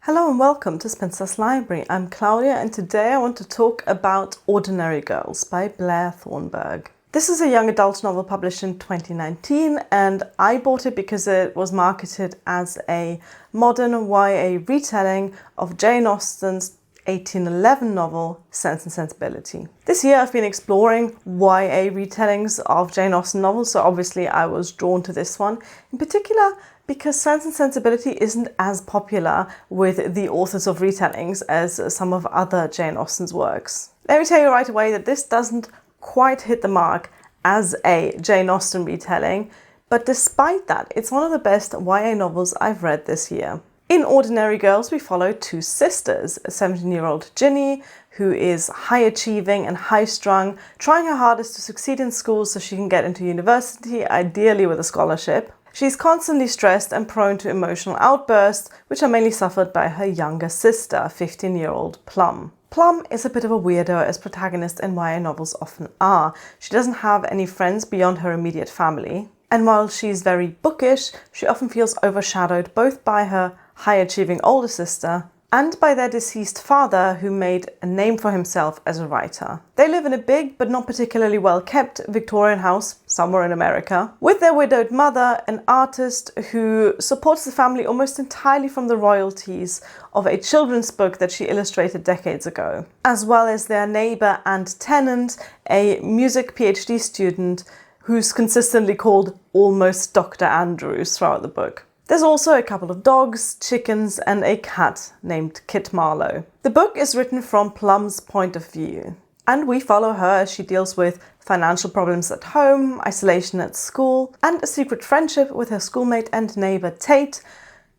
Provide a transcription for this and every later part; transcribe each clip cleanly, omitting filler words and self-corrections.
Hello and welcome to Spinster's Library. I'm Claudia and today I want to talk about Ordinary Girls by Blair Thornburgh. This is a young adult novel published in 2019 and I bought it because it was marketed as a modern YA retelling of Jane Austen's 1811 novel Sense and Sensibility. This year I've been exploring YA retellings of Jane Austen novels, so obviously I was drawn to this one in particular because Sense and Sensibility isn't as popular with the authors of retellings as some of other Jane Austen's works. Let me tell you right away that this doesn't quite hit the mark as a Jane Austen retelling, but despite that, it's one of the best YA novels I've read this year. In Ordinary Girls, we follow two sisters, a 17-year-old Ginny, who is high-achieving and high-strung, trying her hardest to succeed in school so she can get into university, ideally with a scholarship. She's constantly stressed and prone to emotional outbursts, which are mainly suffered by her younger sister, 15-year-old Plum. Plum is a bit of a weirdo, as protagonists in YA novels often are. She doesn't have any friends beyond her immediate family. And while she's very bookish, she often feels overshadowed both by her high-achieving older sister and by their deceased father, who made a name for himself as a writer. They live in a big but not particularly well-kept Victorian house somewhere in America, with their widowed mother, an artist who supports the family almost entirely from the royalties of a children's book that she illustrated decades ago, as well as their neighbour and tenant, a music PhD student who's consistently called almost Dr. Andrews throughout the book. There's also a couple of dogs, chickens, and a cat named Kit Marlowe. The book is written from Plum's point of view, and we follow her as she deals with financial problems at home, isolation at school, and a secret friendship with her schoolmate and neighbour Tate,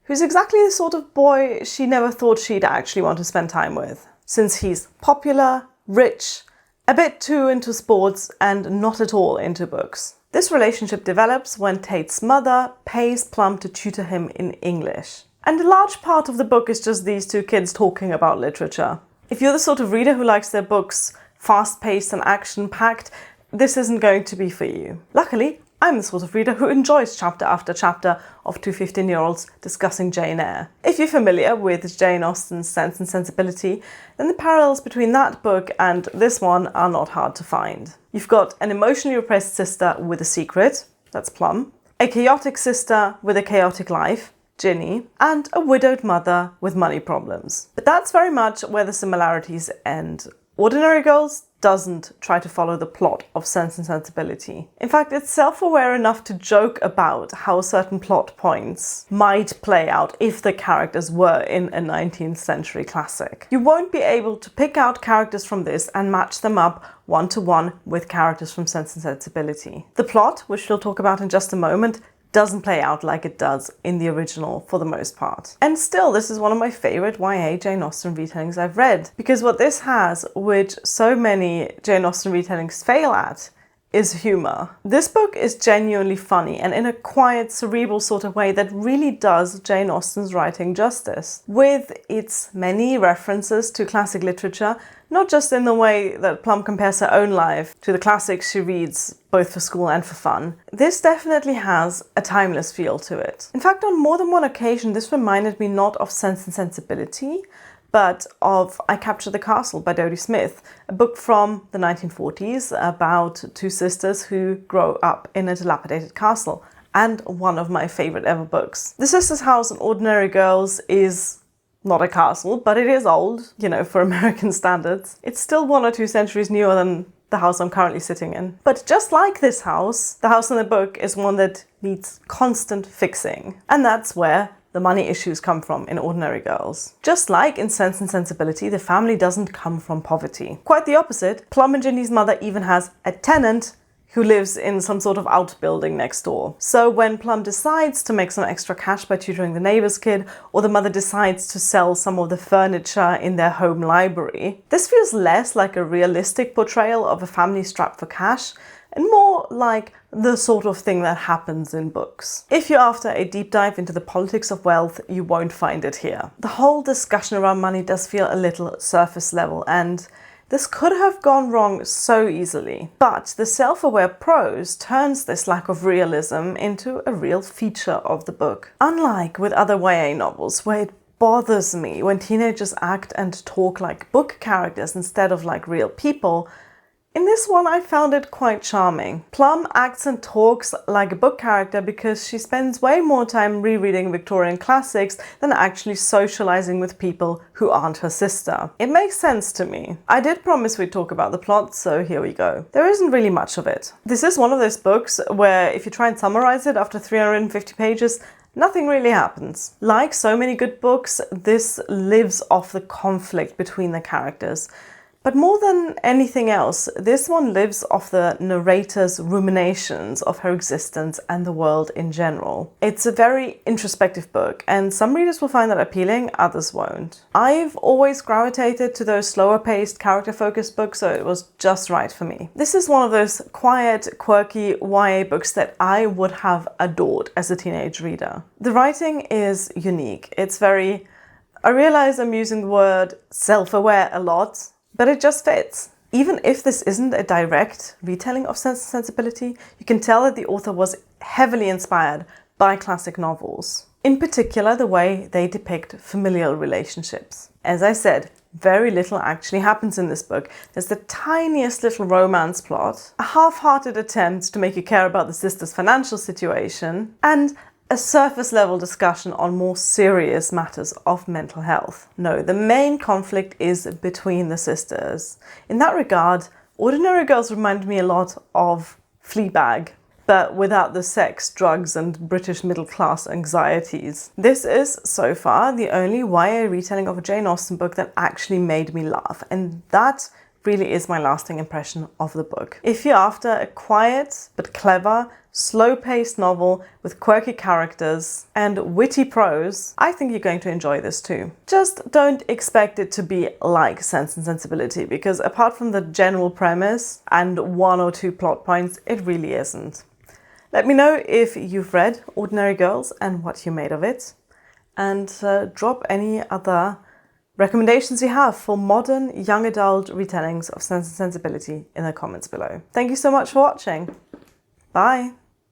who's exactly the sort of boy she never thought she'd actually want to spend time with, since he's popular, rich, a bit too into sports, and not at all into books. This relationship develops when Tate's mother pays Plum to tutor him in English. And a large part of the book is just these two kids talking about literature. If you're the sort of reader who likes their books fast-paced and action-packed, this isn't going to be for you. Luckily, I'm the sort of reader who enjoys chapter after chapter of two 15-year-olds discussing Jane Eyre. If you're familiar with Jane Austen's Sense and Sensibility, then the parallels between that book and this one are not hard to find. You've got an emotionally repressed sister with a secret, that's Plum, a chaotic sister with a chaotic life, Ginny, and a widowed mother with money problems. But that's very much where the similarities end. Ordinary Girls doesn't try to follow the plot of Sense and Sensibility. In fact, it's self-aware enough to joke about how certain plot points might play out if the characters were in a 19th century classic. You won't be able to pick out characters from this and match them up one-to-one with characters from Sense and Sensibility. The plot, which we'll talk about in just a moment, doesn't play out like it does in the original for the most part. And still, this is one of my favourite YA Jane Austen retellings I've read, because what this has, which so many Jane Austen retellings fail at, is humour. This book is genuinely funny and in a quiet, cerebral sort of way that really does Jane Austen's writing justice. With its many references to classic literature, not just in the way that Plum compares her own life to the classics she reads both for school and for fun, this definitely has a timeless feel to it. In fact, on more than one occasion, this reminded me not of Sense and Sensibility, but of I Captured the Castle by Dodie Smith, a book from the 1940s about two sisters who grow up in a dilapidated castle, and one of my favourite ever books. The Sisters' House in Ordinary Girls is not a castle, but it is old, for American standards. It's still 1 or 2 centuries newer than the house I'm currently sitting in. But just like this house, the house in the book is one that needs constant fixing. And that's where the money issues come from in Ordinary Girls. Just like in Sense and Sensibility, the family doesn't come from poverty. Quite the opposite, Plum and Ginny's mother even has a tenant who lives in some sort of outbuilding next door. So when Plum decides to make some extra cash by tutoring the neighbour's kid, or the mother decides to sell some of the furniture in their home library, this feels less like a realistic portrayal of a family strapped for cash, and more like the sort of thing that happens in books. If you're after a deep dive into the politics of wealth, you won't find it here. The whole discussion around money does feel a little surface level, and this could have gone wrong so easily. But the self-aware prose turns this lack of realism into a real feature of the book. Unlike with other YA novels, where it bothers me when teenagers act and talk like book characters instead of like real people. In this one, I found it quite charming. Plum acts and talks like a book character because she spends way more time rereading Victorian classics than actually socializing with people who aren't her sister. It makes sense to me. I did promise we'd talk about the plot, so here we go. There isn't really much of it. This is one of those books where if you try and summarize it after 350 pages, nothing really happens. Like so many good books, this lives off the conflict between the characters. But more than anything else, this one lives off the narrator's ruminations of her existence and the world in general. It's a very introspective book, and some readers will find that appealing, others won't. I've always gravitated to those slower-paced, character-focused books, so it was just right for me. This is one of those quiet, quirky YA books that I would have adored as a teenage reader. The writing is unique. It's very... I realize I'm using the word self-aware a lot, but it just fits. Even if this isn't a direct retelling of Sense and Sensibility, you can tell that the author was heavily inspired by classic novels. In particular, the way they depict familial relationships. As I said, very little actually happens in this book. There's the tiniest little romance plot, a half-hearted attempt to make you care about the sister's financial situation, and a surface-level discussion on more serious matters of mental health. No, the main conflict is between the sisters. In that regard, Ordinary Girls remind me a lot of Fleabag, but without the sex, drugs, and British middle-class anxieties. This is, so far, the only YA retelling of a Jane Austen book that actually made me laugh, and that really is my lasting impression of the book. If you're after a quiet but clever, slow-paced novel with quirky characters and witty prose, I think you're going to enjoy this too. Just don't expect it to be like Sense and Sensibility, because apart from the general premise and one or two plot points, it really isn't. Let me know if you've read Ordinary Girls and what you made of it, and drop any other recommendations you have for modern young adult retellings of Sense and Sensibility in the comments below. Thank you so much for watching. Bye!